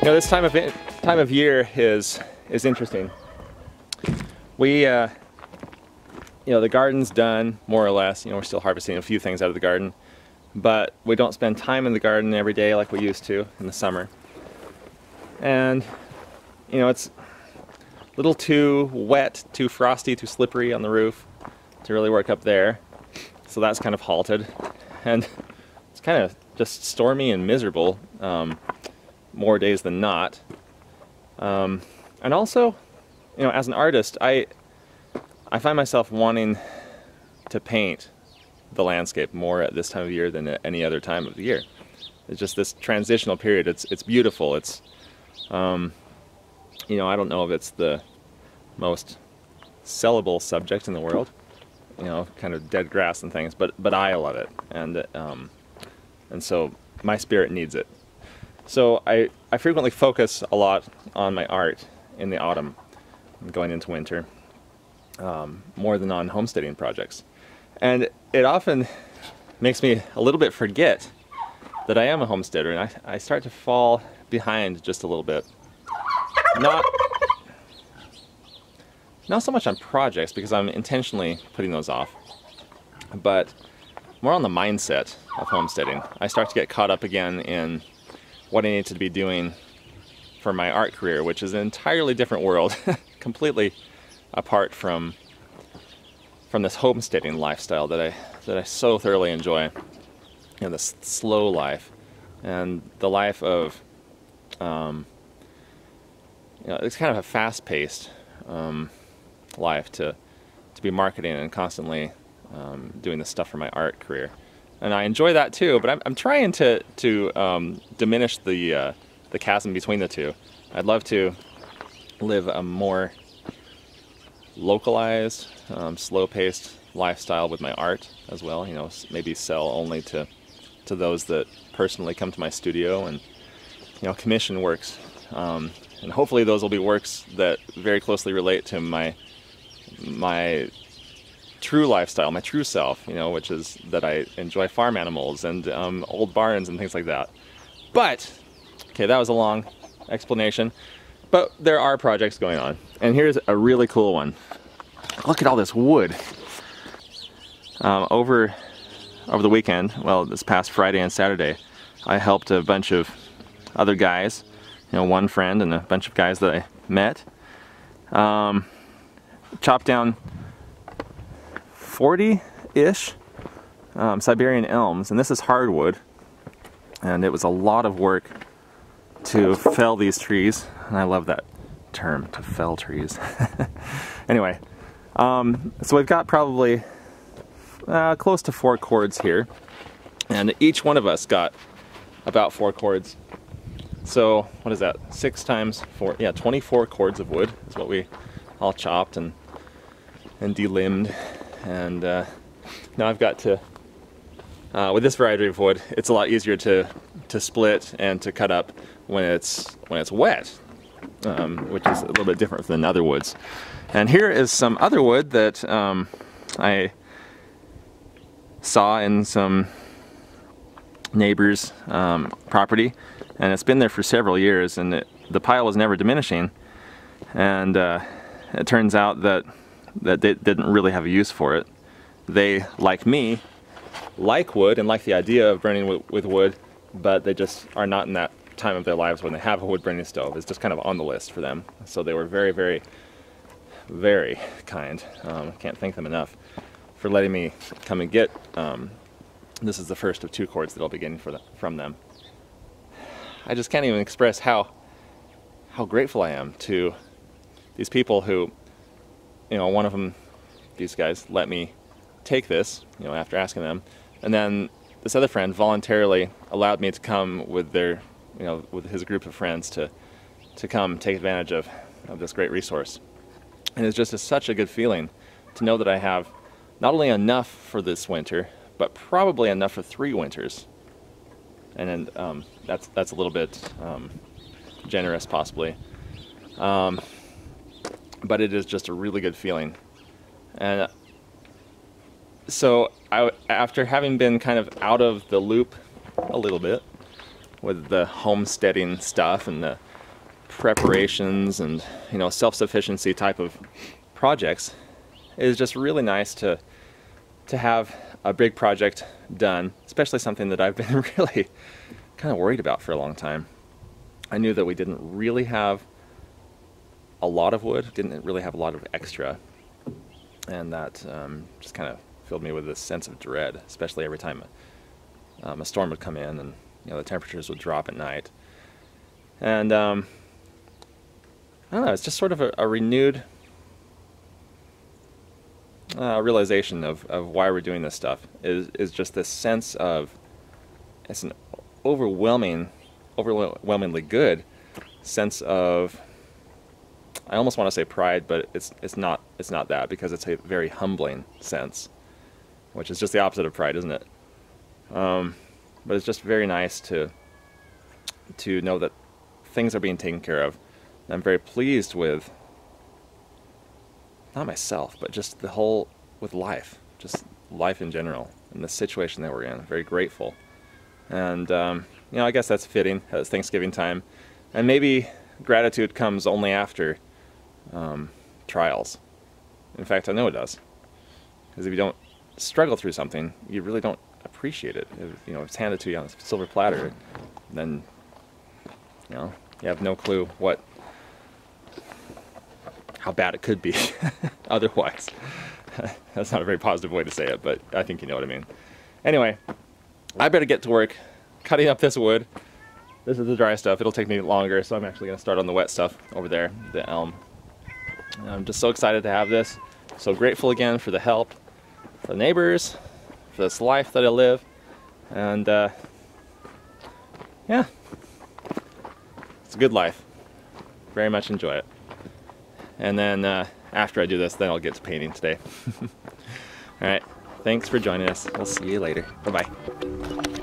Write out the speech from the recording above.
You know, this time of year is interesting. We, you know, the garden's done more or less. You know, we're still harvesting a few things out of the garden, but we don't spend time in the garden every day like we used to in the summer. And you know, it's a little too wet, too frosty, too slippery on the roof to really work up there. So that's kind of halted, and it's kind of just stormy and miserable. More days than not. And also, you know, as an artist, I find myself wanting to paint the landscape more at this time of year than at any other time of the year. It's just this transitional period. It's beautiful. It's, you know, I don't know if it's the most sellable subject in the world, you know, kind of dead grass and things, but I love it, and so my spirit needs it. So I frequently focus a lot on my art in the autumn, going into winter, more than on homesteading projects. And it often makes me a little bit forget that I am a homesteader, and I start to fall behind just a little bit. Not so much on projects, because I'm intentionally putting those off, but more on the mindset of homesteading. I start to get caught up again in what I need to be doing for my art career, which is an entirely different world, completely apart from this homesteading lifestyle that I so thoroughly enjoy. You know, this slow life and the life of, you know, it's kind of a fast-paced life to be marketing and constantly doing this stuff for my art career. And I enjoy that too, but I'm trying to diminish the chasm between the two. I'd love to live a more localized, slow-paced lifestyle with my art as well. You know, maybe sell only to those that personally come to my studio and, you know, commission works. And hopefully those will be works that very closely relate to my true lifestyle, my true self, you know, which is that I enjoy farm animals and old barns and things like that. But, okay, that was a long explanation, but there are projects going on. And here's a really cool one. Look at all this wood. Over the weekend, well, this past Friday and Saturday, I helped a bunch of other guys, you know, one friend and a bunch of guys that I met, chop down 40-ish Siberian elms, and this is hardwood, and it was a lot of work to fell these trees, and I love that term, to fell trees. Anyway, so we've got probably close to 4 cords here, and each one of us got about 4 cords. So what is that, 6 times 4, yeah, 24 cords of wood is what we all chopped and delimbed. And now I've got to, with this variety of wood, it's a lot easier to split and to cut up when it's wet, which is a little bit different than other woods. And here is some other wood that I saw in some neighbor's property, and it's been there for several years, and the pile was never diminishing. And it turns out that they didn't really have a use for it. They, like me, like wood and like the idea of burning with wood, but they just are not in that time of their lives when they have a wood burning stove. It's just kind of on the list for them. So they were very, very, very kind. Can't thank them enough for letting me come and get, this is the first of 2 cords that I'll be getting from them. I just can't even express how grateful I am to these people who, you know, one of them, these guys, let me take this, you know, after asking them, and then this other friend voluntarily allowed me to come with their, you know, with his group of friends to come take advantage of this great resource. And it's just such a good feeling to know that I have not only enough for this winter, but probably enough for 3 winters. And then that's a little bit generous, possibly. But it is just a really good feeling. And so after having been kind of out of the loop a little bit with the homesteading stuff and the preparations and, you know, self-sufficiency type of projects, it is just really nice to have a big project done, especially something that I've been really kind of worried about for a long time. I knew that we didn't really have a lot of wood, didn't really have a lot of extra, and that just kind of filled me with this sense of dread, especially every time a storm would come in and, you know, the temperatures would drop at night. And I don't know, it's just sort of a renewed realization of why we're doing this stuff, is just this sense of, it's an overwhelmingly good sense of, I almost want to say pride, but it's not that, because it's a very humbling sense, which is just the opposite of pride, isn't it? But it's just very nice to know that things are being taken care of. And I'm very pleased with, not myself, but just the whole, with life, just life in general, and the situation that we're in. Very grateful. And, you know, I guess that's fitting. It's Thanksgiving time. And maybe gratitude comes only after trials. In fact, I know it does. Because if you don't struggle through something, you really don't appreciate it. You know, if it's handed to you on a silver platter, then, you know, you have no clue how bad it could be otherwise. That's not a very positive way to say it, but I think you know what I mean. Anyway, I better get to work cutting up this wood. This is the dry stuff. It'll take me longer, so I'm actually going to start on the wet stuff over there, the elm. And I'm just so excited to have this. So grateful again for the help, for the neighbors, for this life that I live. And yeah, it's a good life. Very much enjoy it. And then after I do this, then I'll get to painting today. All right, thanks for joining us. We'll see you later. Bye-bye.